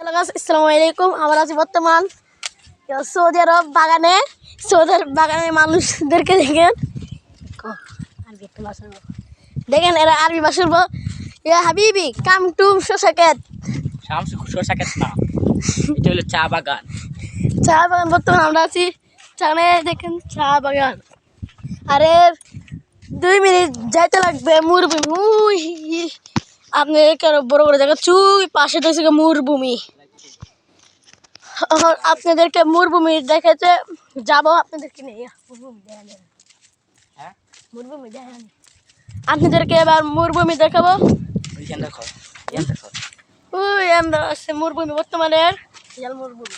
Hello guys, আসসালামু আলাইকুম। আমরা আছি বর্তমান সৌদি আরব বাগানে। সৌদি আরব বাগানের মানুষদেরকে দেখেন, দেখেন এরা আরবি ভাষা বলবো। ইয়া হাবিবি কাম টু শোষাকেত। শোষাকেত না, এটা হলো চা বাগান। চা বাগান বর্তমান আমরা আছি চানে। দেখেন চা বাগান, আরে 2 মিনিট যাইতে লাগবে মরুভূমি। আপনি কেন বড় বড় জায়গা চুই পাশে দেখছি মরুভূমি। আপনাদেরকে মরুভূমি দেখাতে যাবো, আপনাদেরকে নিয়ে মরুভূমি দেখেন। আপনাদেরকে এবার মরুভূমি দেখাবো। ওই আমরা আছে মরুভূমি বর্তমানের মরুভূমি।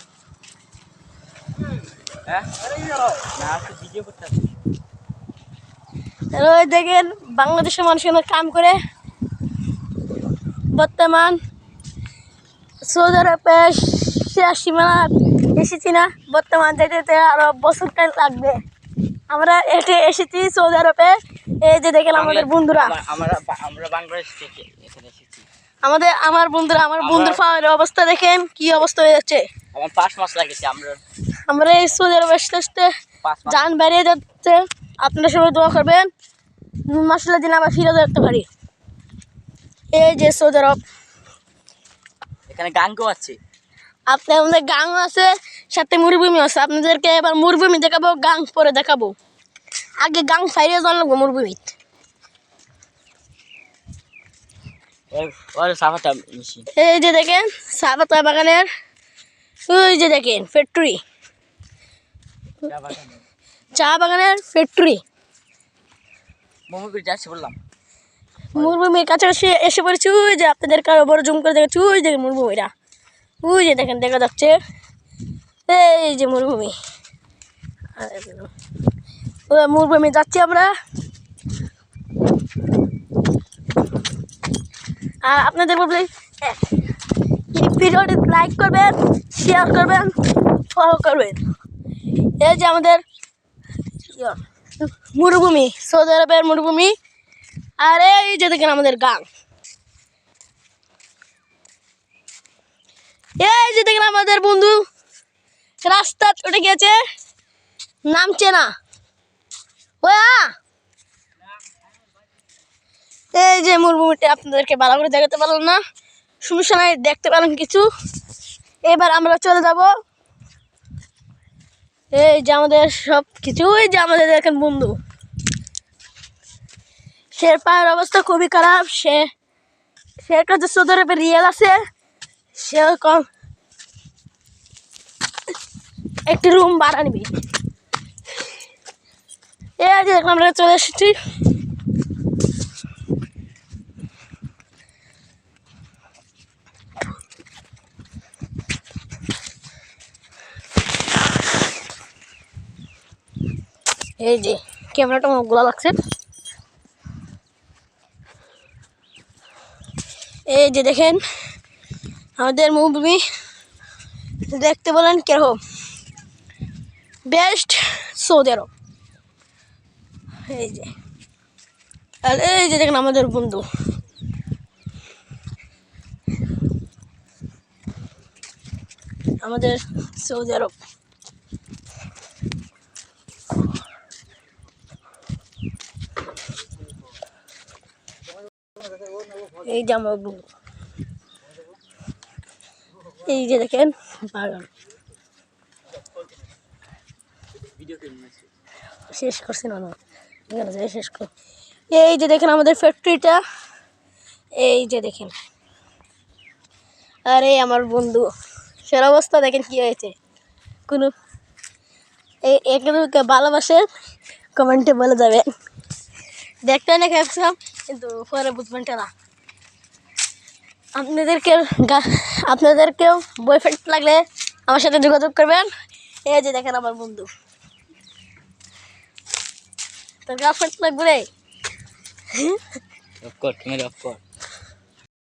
ওই দেখেন বাংলাদেশের মানুষ এখানে কাম করে। বর্তমান সৌদি আরবে শেষ সীমানা এসেছি না, বর্তমান যেতে যেতে আরো বছরটা লাগবে। আমরা এসেছি সৌদি আরবে। এই যে দেখেন আমাদের বন্ধুরা, আমরা বাংলাদেশ থেকে এখানে এসেছি। আমার বন্ধুরা, আমার বন্ধুর পাওয়ার অবস্থা দেখেন কি অবস্থা হয়ে যাচ্ছে। আমার 5 মাস লাগেছে। আমরা এই সৌদি আরবে আসতে আসতে যান বেরিয়ে যাচ্ছে। আপনারা সবাই দোয়া করবেন মাসাল্লাহ দিন আবার ফিরে যেতে পারি। এই যে সৌদি আরব, এখানে গাঙ্গো আছে, আমাদের গাং আছে, সাথে মরুভূমি আছে। আপনাদেরকে এবার মরুভূমি দেখাবো, গাং পরে দেখাবো। আগে গাং ফাইরে যাওয়া লাগবো মরুভূমি। এই যে দেখেন চা পাতা বাগানের, ওই যে দেখেন ফ্যাক্টরি, চা বাগানের ফ্যাক্টরি। মরুভূমির কাছাকাছি এসে পড়েছি। ওই যে আপনাদের কারো বড় জুম করে দেখেছি, ওই দেখেন মরুভূমিটা, ওই যে দেখেন দেখা যাচ্ছে। এই যে মরুভূমি, মরুভূমি যাচ্ছি আমরা। আর আপনাদের বলবেন এই ভিডিওটি লাইক করবেন, শেয়ার করবেন, ফলো করবেন। এই যে আমাদের মরুভূমি, সৌদি আরবের মরুভূমি। আর এই যে দেখেন আমাদের গাং, এই যে দেখেন আমাদের বন্ধু রাস্তা চটে গেছে, নামছে না। এই যে মরুভূমিটা আপনাদেরকে ভালো করে দেখাতে পারলাম না, সমস্যা নাই, দেখতে পেলাম কিছু। এবার আমরা চলে যাব। এই যে আমাদের সব কিছু, এই যে আমাদের দেখেন বন্ধু, সে পায়ের অবস্থা খুবই খারাপ। সে কাছে সৌদি আরবে রিয়েল আছে, সেরকম একটি রুম ভাড়া নিবি। এই যে আমরা চলে এসেছি। এই যে ক্যামেরাটা গোলা লাগছে। এই যে দেখেন আমাদের মরুভূমি দেখতে বলেন কিরকম, বেস্ট সৌদি আরব। এই যে, আর এই যে দেখেন আমাদের বন্ধু, আমাদের সৌদি আরব। এই যে আমার বন্ধু, এই যে দেখেন বাগান। শেষ করছি না, শেষ কর। এই যে দেখেন আমাদের ফ্যাক্টরিটা, এই যে দেখেন। আরে আমার বন্ধু সের অবস্থা দেখেন কি হয়েছে। কোনো একে ভালোবাসে কমেন্টে বলে যাবেন। দেখতে অনেক হ্যান্ডসাম, কিন্তু পরে বুঝবেন না। আপনাদেরকেও বয়ফ্রেন্ড লাগলে আমার সাথে যোগাযোগ করবেন। এই যে দেখেন আমার বন্ধু, তোর গার্লফ্রেন্ড লাগবে রে।